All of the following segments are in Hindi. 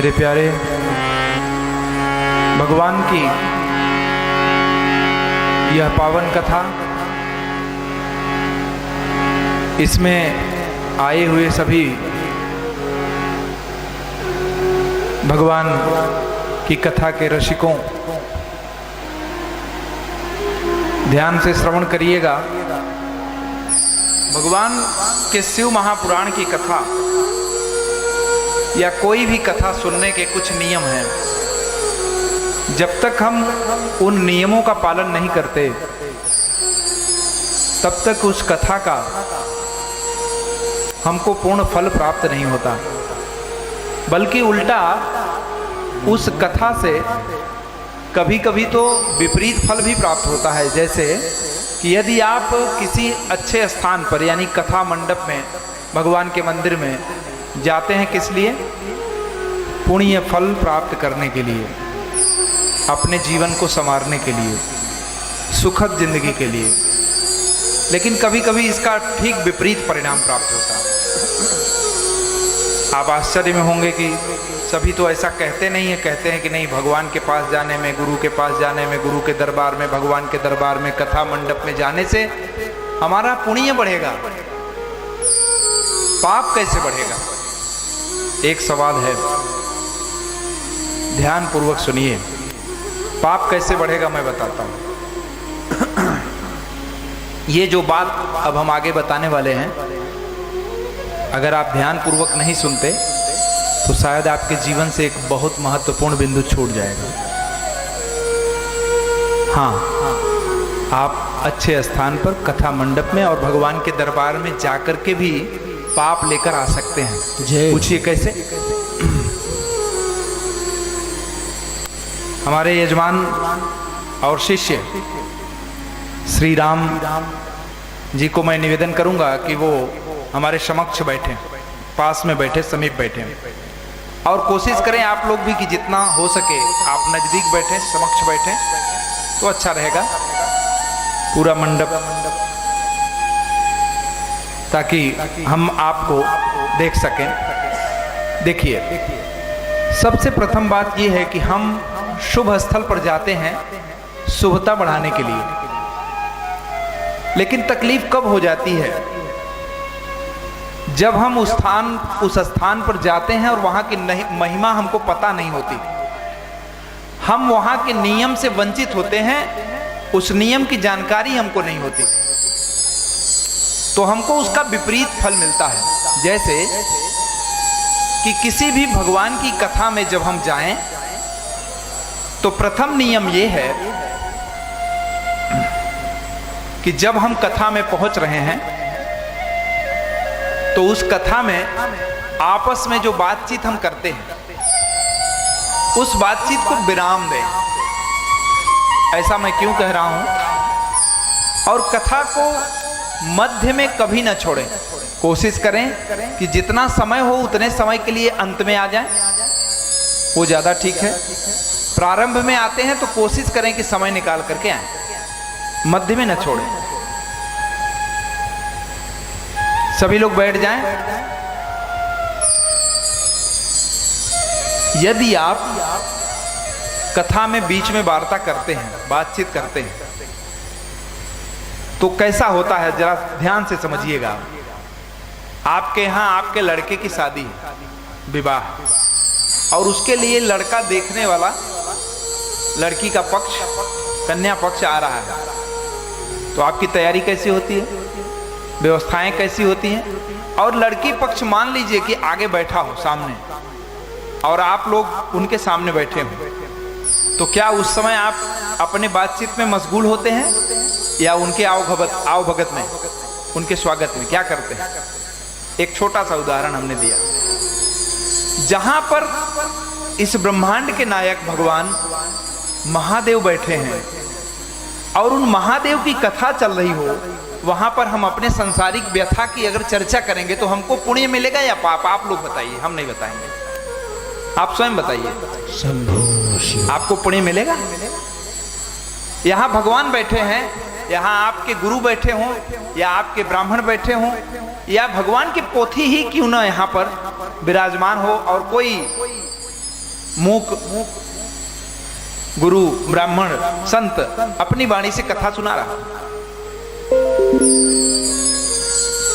मेरे प्यारे, भगवान की यह पावन कथा, इसमें आए हुए सभी भगवान की कथा के रसिकों ध्यान से श्रवण करिएगा। भगवान के शिव महापुराण की कथा या कोई भी कथा सुनने के कुछ नियम हैं। जब तक हम उन नियमों का पालन नहीं करते तब तक उस कथा का हमको पूर्ण फल प्राप्त नहीं होता, बल्कि उल्टा उस कथा से कभी कभी तो विपरीत फल भी प्राप्त होता है। जैसे कि यदि आप किसी अच्छे स्थान पर यानी कथा मंडप में, भगवान के मंदिर में जाते हैं, किस लिए? पुण्य फल प्राप्त करने के लिए, अपने जीवन को संवारने के लिए, सुखद जिंदगी के लिए। लेकिन कभी कभी इसका ठीक विपरीत परिणाम प्राप्त होता है। आप आश्चर्य में होंगे कि सभी तो ऐसा कहते नहीं है। कहते हैं कि नहीं, भगवान के पास जाने में, गुरु के पास जाने में, गुरु के दरबार में, भगवान के दरबार में, कथा मंडप में जाने से हमारा पुण्य बढ़ेगा। पाप कैसे बढ़ेगा? एक सवाल है, ध्यान पूर्वक सुनिए। पाप कैसे बढ़ेगा मैं बताता हूं। ये जो बात अब हम आगे बताने वाले हैं, अगर आप ध्यान पूर्वक नहीं सुनते तो शायद आपके जीवन से एक बहुत महत्वपूर्ण बिंदु छूट जाएगा। हाँ, आप अच्छे स्थान पर, कथा मंडप में और भगवान के दरबार में जाकर के भी पाप लेकर आ सकते हैं। पूछिए कैसे? हमारे यजमान और शिष्य श्री राम जी को मैं निवेदन करूंगा कि वो हमारे समक्ष बैठे, पास में बैठे, समीप बैठे, और कोशिश करें आप लोग भी कि जितना हो सके आप नज़दीक बैठे, समक्ष बैठे तो अच्छा रहेगा। पूरा मंडप, ताकि हम आपको देख सकें। देखिए, सबसे प्रथम बात यह है कि हम शुभ स्थल पर जाते हैं शुभता बढ़ाने के लिए, लेकिन तकलीफ कब हो जाती है? जब हम उस स्थान पर जाते हैं और वहां की महिमा हमको पता नहीं होती, हम वहां के नियम से वंचित होते हैं, उस नियम की जानकारी हमको नहीं होती, तो हमको उसका विपरीत फल मिलता है। जैसे कि किसी भी भगवान की कथा में जब हम जाएं तो प्रथम नियम यह है कि जब हम कथा में पहुंच रहे हैं तो उस कथा में आपस में जो बातचीत हम करते हैं उस बातचीत को विराम दें। ऐसा मैं क्यों कह रहा हूं? और कथा को मध्य में कभी ना छोड़ें। कोशिश करें कि जितना समय हो उतने समय के लिए अंत में आ जाएं, वो ज़्यादा ठीक है। प्रारंभ में आते हैं तो कोशिश करें कि समय निकाल करके आएं, मध्य में न छोड़ें। सभी लोग बैठ जाएं। यदि आप कथा में बीच में वार्ता करते हैं, बातचीत करते हैं, तो कैसा होता है जरा ध्यान से समझिएगा। आपके यहाँ आपके लड़के की शादी, विवाह, और उसके लिए लड़का देखने वाला, लड़की का पक्ष, कन्या पक्ष आ रहा है, तो आपकी तैयारी कैसी होती है, व्यवस्थाएं कैसी होती हैं? और लड़की पक्ष मान लीजिए कि आगे बैठा हो सामने और आप लोग उनके सामने बैठे हो, तो क्या उस समय आप अपने बातचीत में मशगूल होते हैं या उनके आवभगत में, उनके स्वागत में क्या करते हैं? एक छोटा सा उदाहरण हमने दिया। जहां पर इस ब्रह्मांड के नायक भगवान महादेव बैठे हैं और उन महादेव की कथा चल रही हो, वहां पर हम अपने सांसारिक व्यथा की अगर चर्चा करेंगे तो हमको पुण्य मिलेगा या पाप? आप लोग बताइए, हम नहीं बताएंगे, आप स्वयं बताइए। आपको पुण्य मिलेगा? यहां भगवान बैठे हैं, यहाँ आपके गुरु बैठे हों या आपके ब्राह्मण बैठे हों या भगवान के पोथी ही क्यों ना यहाँ पर विराजमान हो और कोई मूक गुरु ब्राह्मण संत अपनी वाणी से कथा सुना रहा,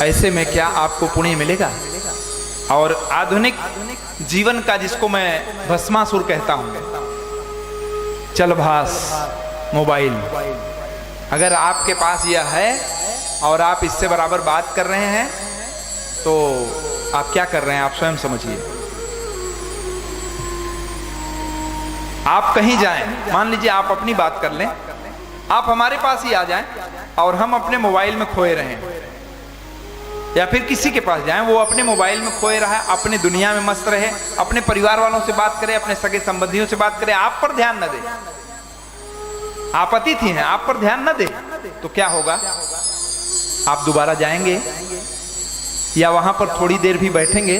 ऐसे में क्या आपको पुण्य मिलेगा? और आधुनिक जीवन का, जिसको मैं भस्मासुर कहता हूं, चलभास मोबाइल, अगर आपके पास यह है और आप इससे बराबर बात कर रहे हैं तो आप क्या कर रहे हैं, आप स्वयं समझिए। आप कहीं जाएं, मान लीजिए आप अपनी बात कर लें, आप हमारे पास ही आ जाएं और हम अपने मोबाइल में खोए रहें, या फिर किसी के पास जाएं, वो अपने मोबाइल में खोए रहा है, अपनी दुनिया में मस्त रहे, अपने परिवार वालों से बात करे, अपने सगे संबंधियों से बात करे, आप पर ध्यान न दे, आप अतिथि हैं, आप पर ध्यान न दे, तो क्या होगा? आप दोबारा जाएंगे या वहां पर थोड़ी देर भी बैठेंगे,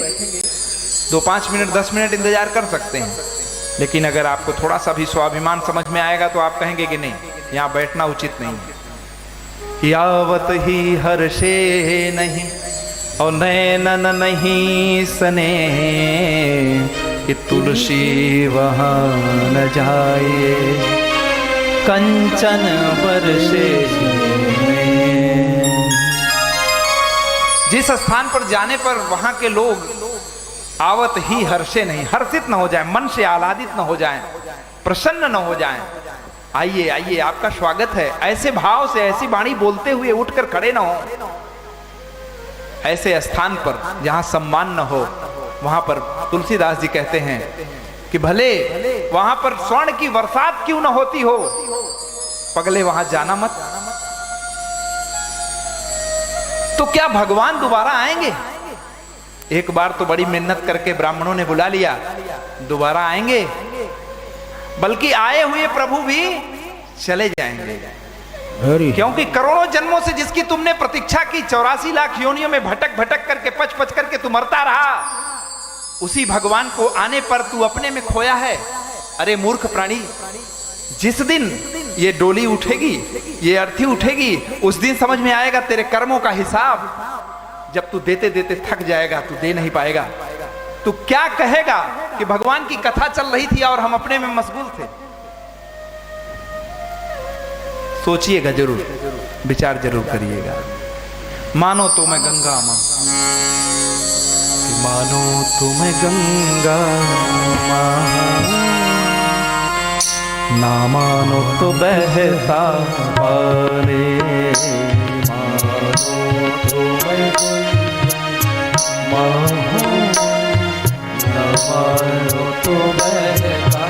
2-5 मिनट 10 मिनट इंतजार कर सकते हैं, लेकिन अगर आपको थोड़ा सा भी स्वाभिमान समझ में आएगा तो आप कहेंगे कि नहीं, यहाँ बैठना उचित नहीं है। यावत ही हर्षे नहीं और नैनन नहीं सने, कि तुलसी वहां न जाए कंचन बरसे। जिस स्थान पर जाने पर वहां के लोग आवत ही हर्षे नहीं, हर्षित न हो जाए, मन से आह्लादित न हो जाएं, प्रसन्न न हो जाएं, आइए आइए आपका स्वागत है, ऐसे भाव से ऐसी वाणी बोलते हुए उठकर खड़े न हो, ऐसे स्थान पर जहां सम्मान न हो, वहां पर तुलसीदास जी कहते हैं कि भले वहां पर स्वर्ण की बरसात क्यों न होती हो, पगले वहां जाना मत। तो क्या भगवान दोबारा आएंगे? एक बार तो बड़ी मेहनत करके ब्राह्मणों ने बुला लिया, दोबारा आएंगे? बल्कि आए हुए प्रभु भी चले जाएंगे, क्योंकि करोड़ों जन्मों से जिसकी तुमने प्रतीक्षा की, 84 लाख योनियों में भटक भटक करके पच पच करके तू मरता रहा, उसी भगवान को आने पर तू अपने में खोया है। अरे मूर्ख प्राणी, जिस दिन ये डोली उठेगी, ये अर्थी उठेगी, उस दिन समझ में आएगा तेरे कर्मों का हिसाब। जब तू देते देते थक जाएगा, तू दे नहीं पाएगा, तू क्या कहेगा कि भगवान की कथा चल रही थी और हम अपने में मशगूल थे? सोचिएगा जरूर, विचार जरूर करिएगा। मानो तो मैं गंगा मां, मानो तो मैं गंगा मां, ना मानो तो बहता पानी, मानो तो मैं मां, ना मानो तो बहता।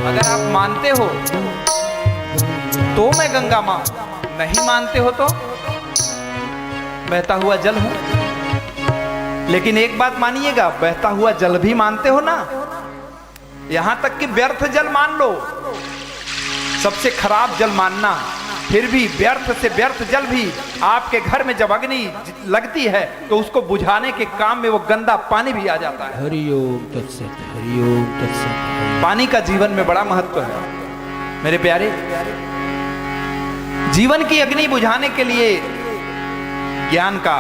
अगर आप मानते हो तो मैं गंगा मां, नहीं मानते हो तो बहता हुआ जल हूं। लेकिन एक बात मानिएगा, बहता हुआ जल भी मानते हो ना, यहां तक कि व्यर्थ जल मान लो, सबसे खराब जल मानना, फिर भी व्यर्थ से व्यर्थ जल भी आपके घर में जब अग्नि लगती है तो उसको बुझाने के काम में वो गंदा पानी भी आ जाता है। हरिओम तत्सत, हरिओम तत्सत। पानी का जीवन में बड़ा महत्व है मेरे प्यारे। जीवन की अग्नि बुझाने के लिए, ज्ञान का,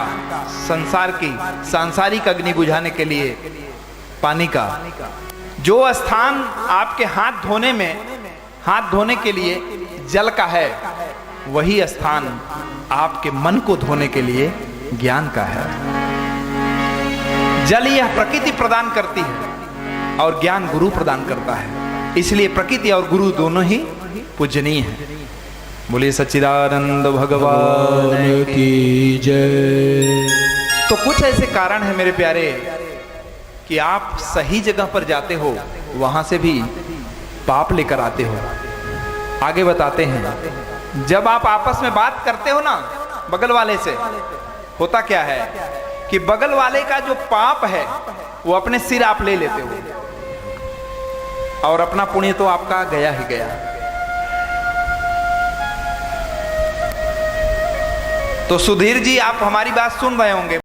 संसार की सांसारिक अग्नि बुझाने के लिए पानी का, जो स्थान आपके हाथ धोने के लिए जल का है, वही स्थान आपके मन को धोने के लिए ज्ञान का है। जल यह प्रकृति प्रदान करती है और ज्ञान गुरु प्रदान करता है, इसलिए प्रकृति और गुरु दोनों ही पूजनीय हैं। बोलिए सच्चिदानंद भगवान की जय। तो कुछ ऐसे कारण है मेरे प्यारे कि आप सही जगह पर जाते हो, वहां से भी पाप लेकर आते हो। आगे बताते हैं, जब आप आपस में बात करते हो ना बगल वाले से, होता क्या है कि बगल वाले का जो पाप है वो अपने सिर आप ले लेते हो और अपना पुण्य तो आपका गया ही गया। तो सुधीर जी, आप हमारी बात सुन रहे होंगे।